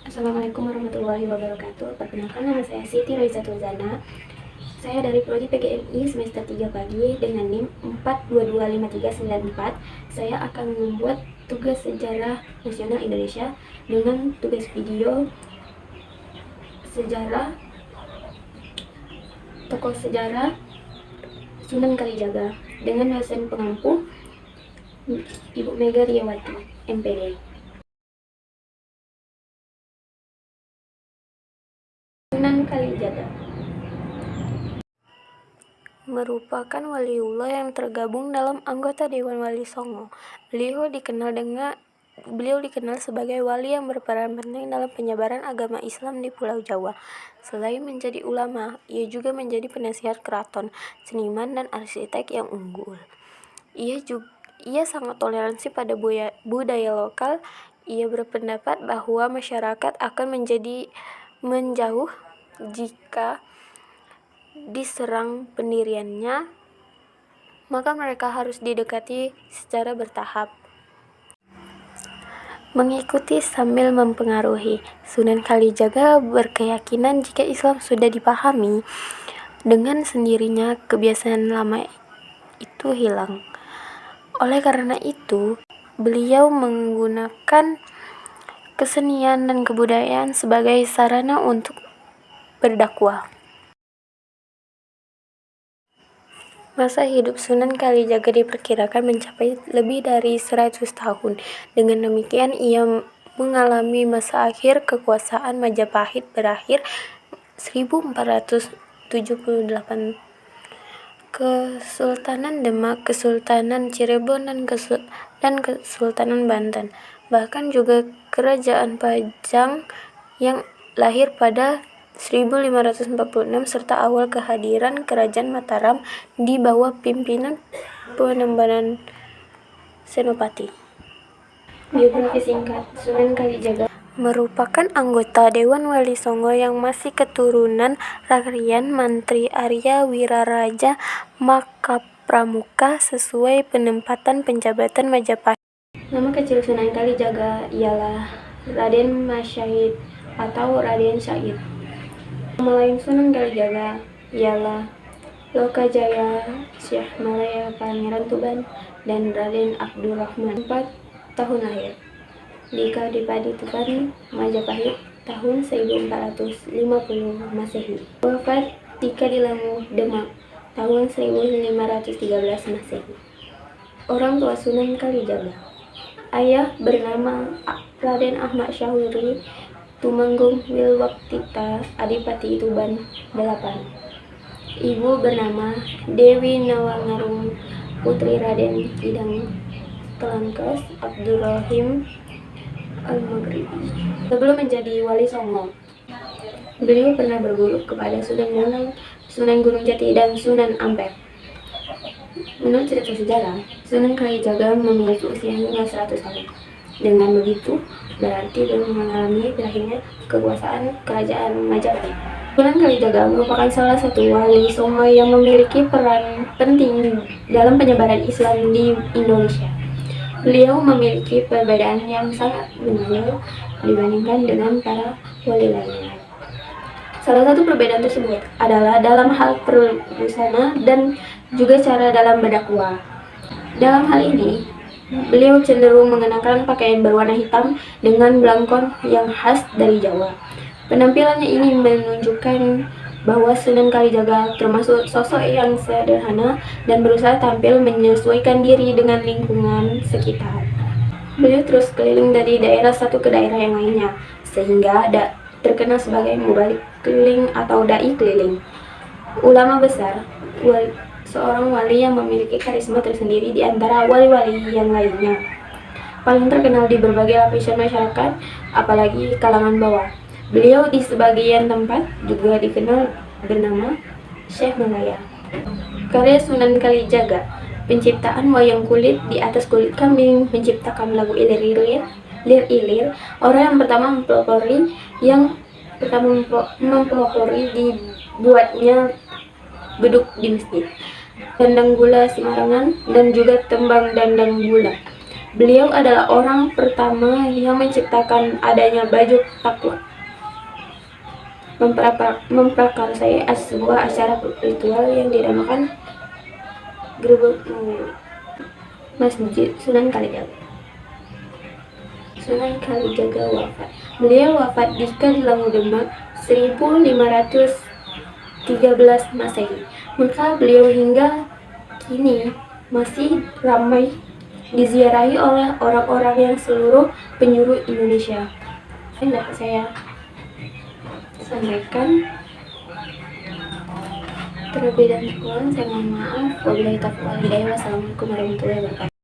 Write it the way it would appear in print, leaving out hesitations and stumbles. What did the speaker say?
Assalamualaikum warahmatullahi wabarakatuh. Perkenalkan, nama saya Siti Raizatul Zana. Saya dari Prodi PGMI semester 3 pagi dengan NIM 4225394. Saya akan membuat tugas sejarah nasional Indonesia dengan tugas video sejarah tokoh sejarah Sunan Kalijaga dengan dosen pengampu Ibu Mega Riyawati, MPD. Sunan Kalijaga merupakan waliullah yang tergabung dalam anggota Dewan Wali Songo. Beliau dikenal sebagai wali yang berperan penting dalam penyebaran agama Islam di Pulau Jawa. Selain menjadi ulama, ia juga menjadi penasihat keraton, seniman dan arsitek yang unggul. Ia sangat toleransi pada budaya lokal. Ia berpendapat bahwa masyarakat akan menjadi menjauh jika diserang pendiriannya, maka mereka harus didekati secara bertahap. Mengikuti sambil mempengaruhi. Sunan Kalijaga berkeyakinan jika Islam sudah dipahami, dengan sendirinya kebiasaan lama itu hilang. Oleh karena itu, beliau menggunakan kesenian dan kebudayaan sebagai sarana untuk berdakwah. Masa hidup Sunan Kalijaga diperkirakan mencapai lebih dari 100 tahun. Dengan demikian, ia mengalami masa akhir kekuasaan Majapahit berakhir 1478. Kesultanan Demak, Kesultanan Cirebon, dan Kesultanan Banten. Bahkan juga Kerajaan Pajang yang lahir pada 1546 serta awal kehadiran Kerajaan Mataram di bawah pimpinan Penembanan Senopati. Biografi singkat Sunan Kalijaga merupakan anggota Dewan Wali Songo yang masih keturunan Rakrian Mantri Arya Wiraraja Makapramuka sesuai penempatan penjabatan Majapahit. Nama kecil Sunan Kalijaga ialah Raden Masyahid atau Raden Syahid. Nama lain Sunan Kalijaga ialah Lokajaya Syekh Malaya Pangeran Tuban dan Raden Abdurrahman. 4 tahun lahir di Kadipati Tuban, Majapahit tahun 1450 Masehi. Wafat di Kadilangu, Demak tahun 1513 Masehi. Orang tua Sunan Kalijaga. Ayah bernama Raden Ahmad Syahuri Tumenggung Wilwaktita Adipati Tuban 8. Ibu bernama Dewi Nawangarung Putri Raden Idang Telangkes Abdurrahim Al-Maghribi. Sebelum menjadi Wali Songo, beliau pernah berguru kepada Sunan Bonang, Sunan Gunung Jati, dan Sunan Ampel. Menurut cerita sejarah, Sunan Kalijaga memiliki usia hingga 100 tahun. Dengan begitu, berarti belum mengalami berakhirnya kekuasaan Kerajaan Majapahit. Sunan Kalijaga merupakan salah satu wali Songo yang memiliki peran penting dalam penyebaran Islam di Indonesia. Beliau memiliki perbedaan yang sangat menonjol dibandingkan dengan para wali lainnya. Salah satu perbedaan tersebut adalah dalam hal berbusana dan juga cara dalam berdakwah. Dalam hal ini, beliau cenderung mengenakan pakaian berwarna hitam dengan belangkon yang khas dari Jawa. Penampilannya ini menunjukkan bahwa Sunan Kalijaga termasuk sosok yang sederhana dan berusaha tampil menyesuaikan diri dengan lingkungan sekitar. Beliau terus keliling dari daerah satu ke daerah yang lainnya, sehingga terkenal sebagai mubalik keliling atau dai keliling. Ulama besar, seorang wali yang memiliki karisma tersendiri di antara wali-wali yang lainnya. Paling terkenal di berbagai lapisan masyarakat, apalagi kalangan bawah. Beliau di sebagian tempat juga dikenal bernama Syekh Malaya. Karya Sunan Kalijaga, penciptaan wayang kulit di atas kulit kambing, menciptakan lagu ilir-ilir, orang yang pertama mempelopori dibuatnya beduk di masjid, Dandang Gula Simarangan, dan juga tembang Dandang Gula. Beliau adalah orang pertama yang menciptakan adanya baju takwa, memprakarsai sebuah acara ritual yang dinamakan Gerbek Masjid Sunan Kalijaga. Sunan Kalijaga wafat. Beliau wafat di Kadilangu Demak 1513 Masehi. Maka beliau hingga kini masih ramai diziarahi oleh orang-orang yang seluruh penjuru Indonesia. Ini dapat saya sampaikan. Terlebih dan kurang saya mohon maaf. Wabillahi taufiq wal hidayah. Wassalamualaikum warahmatullahi wabarakatuh.